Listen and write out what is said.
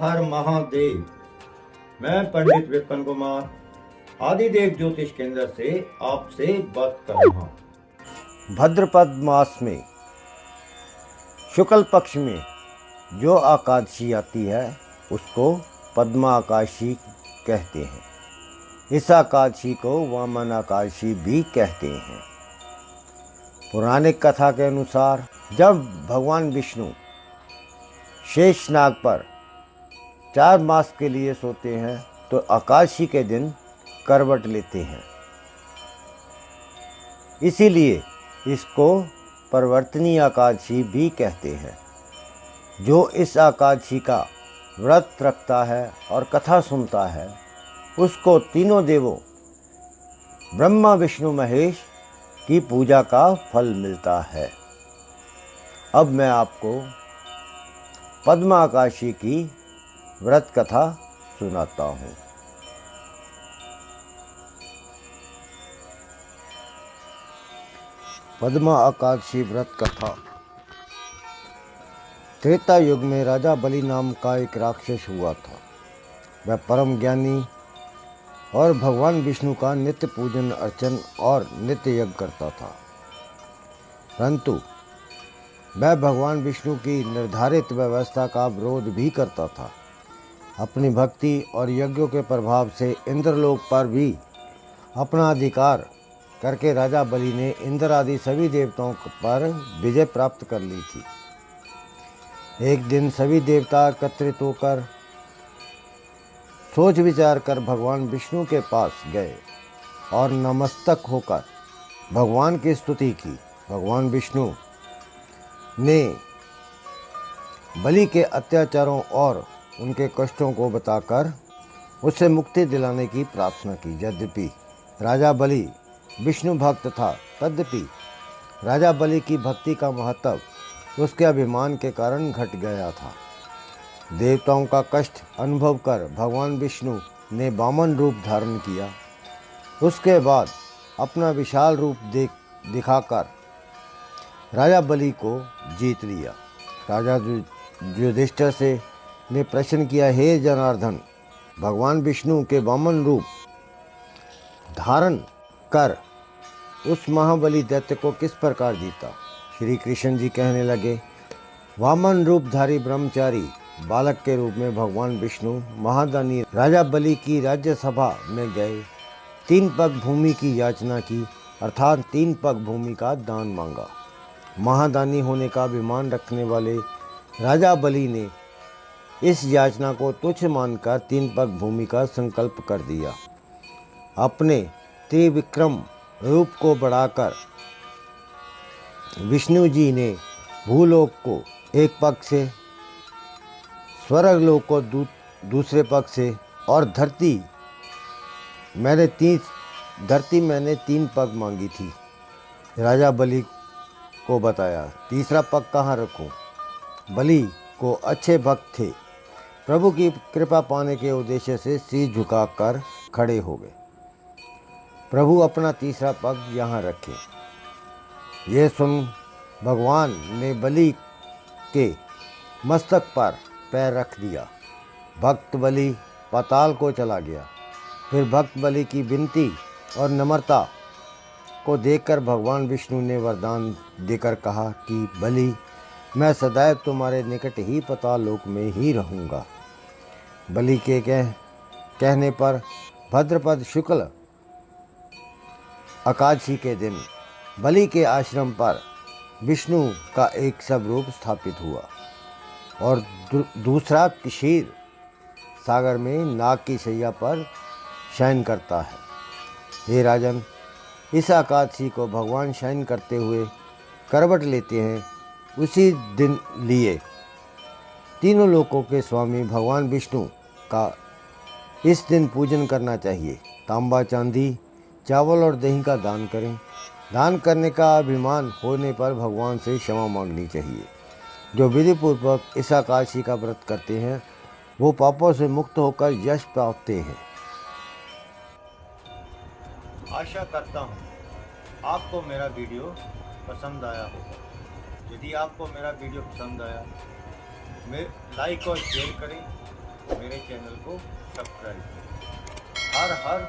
हर महादेव। मैं पंडित विपिन कुमार आदिदेव ज्योतिष केंद्र से आपसे बात कर रहा हूँ। भाद्रपद मास में शुक्ल पक्ष में जो एकादशी आती है उसको पद्मा एकादशी कहते हैं। इस एकादशी को वामन एकादशी भी कहते हैं। पौराणिक कथा के अनुसार जब भगवान विष्णु शेषनाग पर 4 मास के लिए सोते हैं तो एकादशी के दिन करवट लेते हैं। इसीलिए इसको परिवर्तनी एकादशी भी कहते हैं। जो इस एकादशी का व्रत रखता है और कथा सुनता है उसको तीनों देवों ब्रह्मा विष्णु महेश की पूजा का फल मिलता है। अब मैं आपको पद्मा एकादशी की व्रत कथा सुनाता हूँ। पद्मा एकादशी व्रत कथा। त्रेता युग में राजा बलि नाम का एक राक्षस हुआ था। वह परम ज्ञानी और भगवान विष्णु का नित्य पूजन अर्चन और नित्य यज्ञ करता था, परंतु वह भगवान विष्णु की निर्धारित व्यवस्था का विरोध भी करता था। अपनी भक्ति और यज्ञों के प्रभाव से इंद्रलोक पर भी अपना अधिकार करके राजा बलि ने इंद्र आदि सभी देवताओं पर विजय प्राप्त कर ली थी। एक दिन सभी देवता एकत्रित होकर सोच विचार कर भगवान विष्णु के पास गए और नमस्तक होकर भगवान की स्तुति की। भगवान विष्णु ने बलि के अत्याचारों और उनके कष्टों को बताकर उससे मुक्ति दिलाने की प्रार्थना की। यद्यपि राजा बलि विष्णु भक्त था, तद्यपि राजा बलि की भक्ति का महत्व उसके अभिमान के कारण घट गया था। देवताओं का कष्ट अनुभव कर भगवान विष्णु ने वामन रूप धारण किया। उसके बाद अपना विशाल रूप दिखाकर राजा बलि को जीत लिया। राजा युधिष्ठिर से ने प्रश्न किया, हे जनार्दन, भगवान विष्णु के वामन रूप धारण कर उस महाबली दैत्य को किस प्रकार जीता? श्री कृष्ण जी कहने लगे, वामन रूपधारी ब्रह्मचारी बालक के रूप में भगवान विष्णु महादानी राजा बलि की राज्यसभा में गए। 3 पग भूमि की याचना की, अर्थात 3 पग भूमि का दान मांगा। महादानी होने का अभिमान रखने वाले राजा बलि ने इस याचना को तुच्छ मानकर 3 पग भूमि का संकल्प कर दिया। अपने त्रिविक्रम रूप को बढ़ाकर विष्णु जी ने भूलोक को एक पग से, स्वर्गलोक को दूसरे पग से और धरती मैंने 3 पग मांगी थी। राजा बलि को बताया, तीसरा पग कहाँ रखूं? बलि को अच्छे भक्त थे, प्रभु की कृपा पाने के उद्देश्य से सिर झुकाकर खड़े हो गए। प्रभु अपना तीसरा पग यहाँ रखे। यह सुन भगवान ने बलि के मस्तक पर पैर रख दिया। भक्त बलि पाताल को चला गया। फिर भक्त बलि की विनती और नम्रता को देखकर भगवान विष्णु ने वरदान देकर कहा कि बलि, मैं सदैव तुम्हारे निकट ही पाताल लोक में ही रहूँगा। बलि के कहने पर भाद्रपद शुक्ल एकादशी के दिन बलि के आश्रम पर विष्णु का एक स्वरूप स्थापित हुआ और दूसरा क्षीर सागर में नाग की शैया पर शयन करता है। हे राजन, इस एकादशी को भगवान शयन करते हुए करवट लेते हैं। उसी दिन लिए तीनों लोकों के स्वामी भगवान विष्णु का इस दिन पूजन करना चाहिए। तांबा, चांदी, चावल और दही का दान करें। दान करने का अभिमान होने पर भगवान से क्षमा मांगनी चाहिए। जो विधि पूर्वक इस एकादशी का व्रत करते हैं वो पापों से मुक्त होकर यश पाते हैं। आशा करता हूँ आपको मेरा वीडियो पसंद आया होगा। यदि आपको मेरा वीडियो पसंद आया, लाइक और शेयर करें मेरे चैनल को सब्सक्राइब करें। हर हर